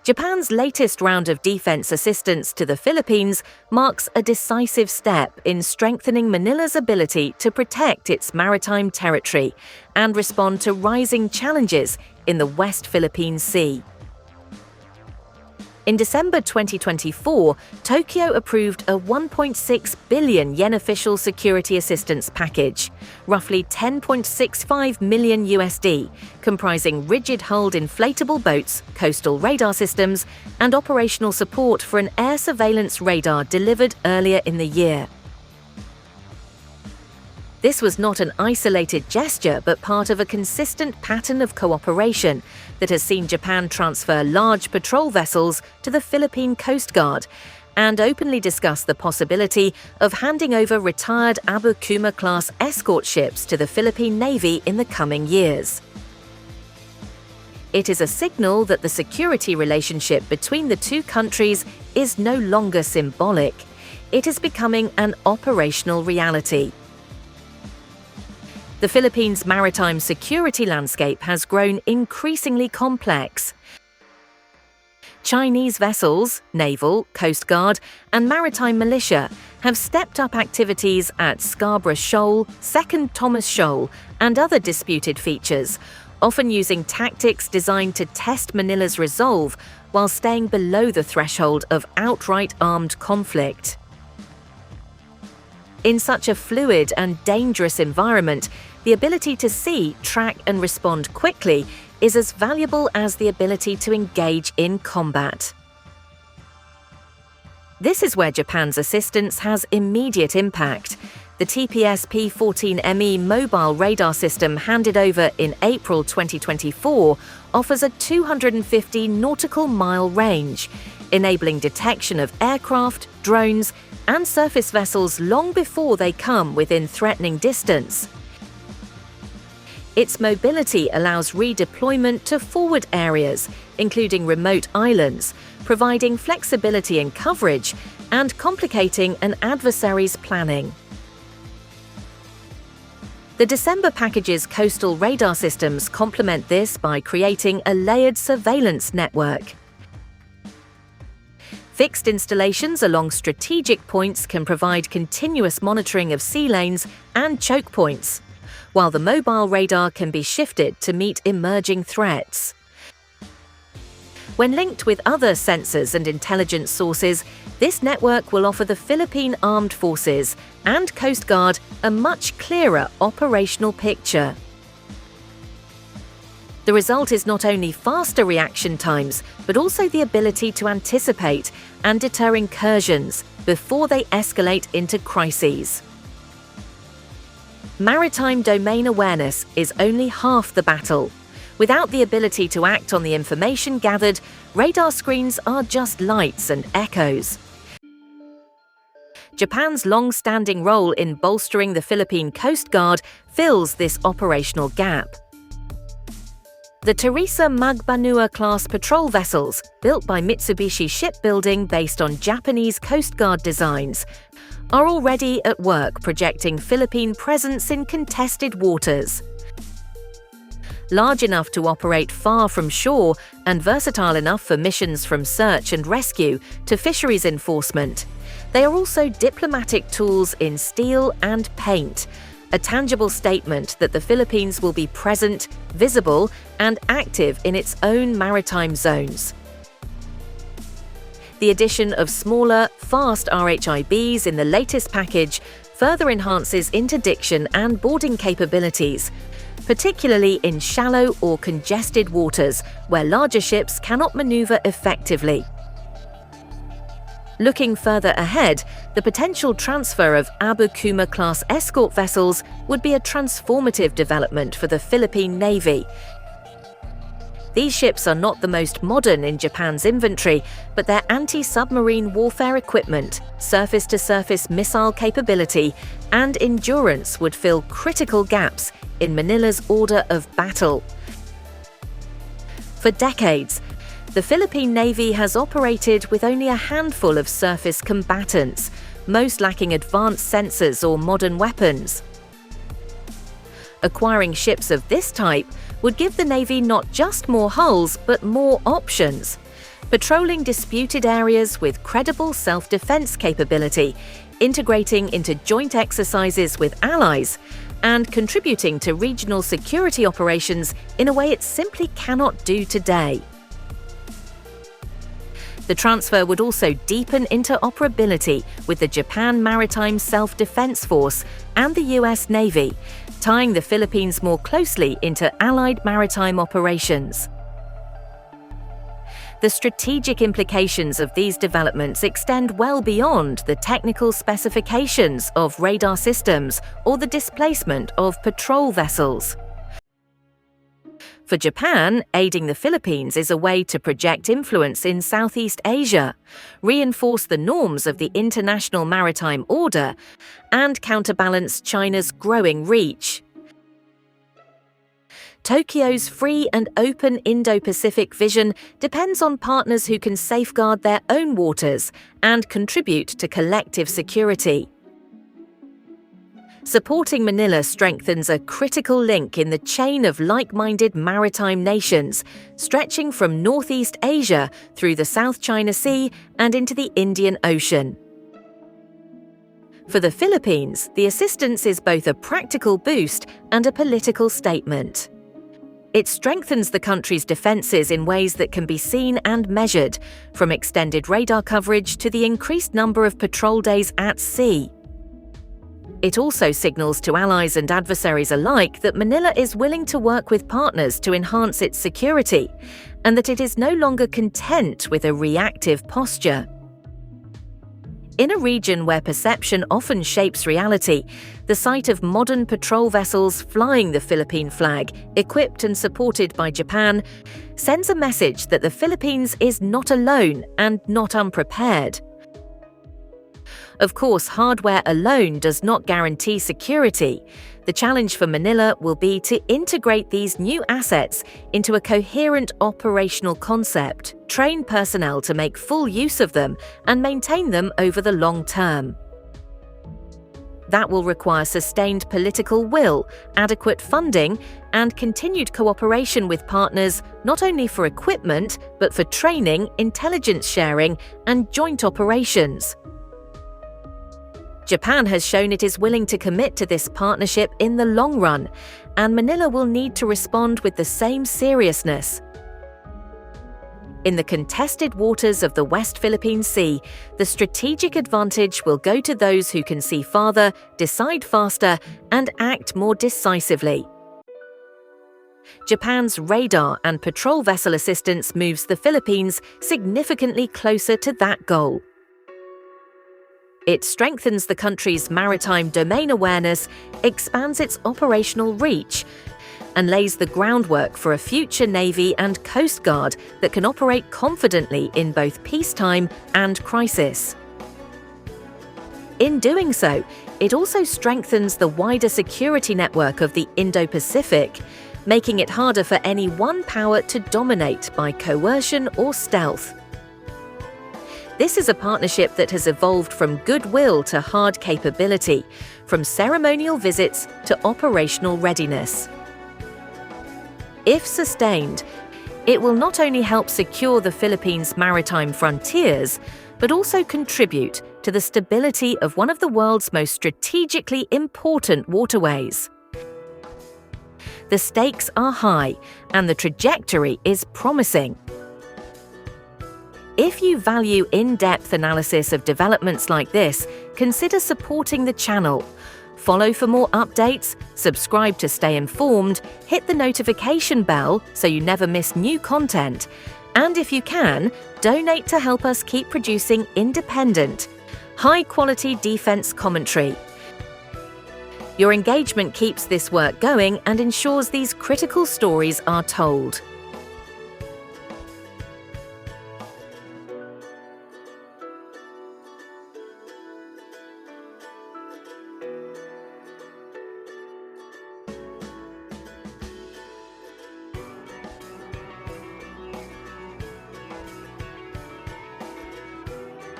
Japan's latest round of defense assistance to the Philippines marks a decisive step in strengthening Manila's ability to protect its maritime territory and respond to rising challenges in the West Philippine Sea. In December 2024, Tokyo approved a 1.6 billion yen official security assistance package, roughly $10.65 million USD, comprising rigid-hulled inflatable boats, coastal radar systems, and operational support for an air surveillance radar delivered earlier in the year. This was not an isolated gesture, but part of a consistent pattern of cooperation that has seen Japan transfer large patrol vessels to the Philippine Coast Guard and openly discuss the possibility of handing over retired Abu Kuma-class escort ships to the Philippine Navy in the coming years. It is a signal that the security relationship between the two countries is no longer symbolic. It is becoming an operational reality. The Philippines' maritime security landscape has grown increasingly complex. Chinese vessels, naval, coast guard, and maritime militia have stepped up activities at Scarborough Shoal, Second Thomas Shoal, and other disputed features, often using tactics designed to test Manila's resolve while staying below the threshold of outright armed conflict. In such a fluid and dangerous environment, the ability to see, track, and respond quickly is as valuable as the ability to engage in combat. This is where Japan's assistance has immediate impact. The TPS-P14ME mobile radar system handed over in April 2024 offers a 250 nautical mile range, enabling detection of aircraft, drones, and surface vessels long before they come within threatening distance. Its mobility allows redeployment to forward areas, including remote islands, providing flexibility in coverage and complicating an adversary's planning. The December package's coastal radar systems complement this by creating a layered surveillance network. Fixed installations along strategic points can provide continuous monitoring of sea lanes and choke points, while the mobile radar can be shifted to meet emerging threats. When linked with other sensors and intelligence sources, this network will offer the Philippine Armed Forces and Coast Guard a much clearer operational picture. The result is not only faster reaction times, but also the ability to anticipate and deter incursions before they escalate into crises. Maritime domain awareness is only half the battle. Without the ability to act on the information gathered, radar screens are just lights and echoes. Japan's long-standing role in bolstering the Philippine Coast Guard fills this operational gap. The Teresa Magbanua-class patrol vessels, built by Mitsubishi Shipbuilding based on Japanese Coast Guard designs, are already at work projecting Philippine presence in contested waters. Large enough to operate far from shore and versatile enough for missions from search and rescue to fisheries enforcement, they are also diplomatic tools in steel and paint, a tangible statement that the Philippines will be present, visible, and active in its own maritime zones. The addition of smaller, fast RHIBs in the latest package further enhances interdiction and boarding capabilities, particularly in shallow or congested waters where larger ships cannot maneuver effectively. Looking further ahead, the potential transfer of Abu Kuma-class escort vessels would be a transformative development for the Philippine Navy. These ships are not the most modern in Japan's inventory, but their anti-submarine warfare equipment, surface-to-surface missile capability, and endurance would fill critical gaps in Manila's order of battle. For decades, the Philippine Navy has operated with only a handful of surface combatants, most lacking advanced sensors or modern weapons. Acquiring ships of this type would give the Navy not just more hulls, but more options. patrolling disputed areas with credible self-defense capability, integrating into joint exercises with allies, and contributing to regional security operations in a way it simply cannot do today. The transfer would also deepen interoperability with the Japan Maritime Self-Defense Force and the US Navy, tying the Philippines more closely into Allied maritime operations. The strategic implications of these developments extend well beyond the technical specifications of radar systems or the displacement of patrol vessels. For Japan, aiding the Philippines is a way to project influence in Southeast Asia, reinforce the norms of the international maritime order, and counterbalance China's growing reach. Tokyo's free and open Indo-Pacific vision depends on partners who can safeguard their own waters and contribute to collective security. Supporting Manila strengthens a critical link in the chain of like-minded maritime nations, stretching from Northeast Asia through the South China Sea and into the Indian Ocean. For the Philippines, the assistance is both a practical boost and a political statement. It strengthens the country's defences in ways that can be seen and measured, from extended radar coverage to the increased number of patrol days at sea. It also signals to allies and adversaries alike that Manila is willing to work with partners to enhance its security, and that it is no longer content with a reactive posture. In a region where perception often shapes reality, the sight of modern patrol vessels flying the Philippine flag, equipped and supported by Japan, sends a message that the Philippines is not alone and not unprepared. Of course, hardware alone does not guarantee security. The challenge for Manila will be to integrate these new assets into a coherent operational concept, train personnel to make full use of them, and maintain them over the long term. That will require sustained political will, adequate funding, and continued cooperation with partners not only for equipment, but for training, intelligence sharing, and joint operations. Japan has shown it is willing to commit to this partnership in the long run, and Manila will need to respond with the same seriousness. In the contested waters of the West Philippine Sea, the strategic advantage will go to those who can see farther, decide faster, and act more decisively. Japan's radar and patrol vessel assistance moves the Philippines significantly closer to that goal. It strengthens the country's maritime domain awareness, expands its operational reach, and lays the groundwork for a future Navy and Coast Guard that can operate confidently in both peacetime and crisis. In doing so, it also strengthens the wider security network of the Indo-Pacific, making it harder for any one power to dominate by coercion or stealth. This is a partnership that has evolved from goodwill to hard capability, from ceremonial visits to operational readiness. If sustained, it will not only help secure the Philippines' maritime frontiers, but also contribute to the stability of one of the world's most strategically important waterways. The stakes are high, and the trajectory is promising. If you value in-depth analysis of developments like this, consider supporting the channel. Follow for more updates, subscribe to stay informed, hit the notification bell so you never miss new content, and if you can, donate to help us keep producing independent, high-quality defense commentary. Your engagement keeps this work going and ensures these critical stories are told.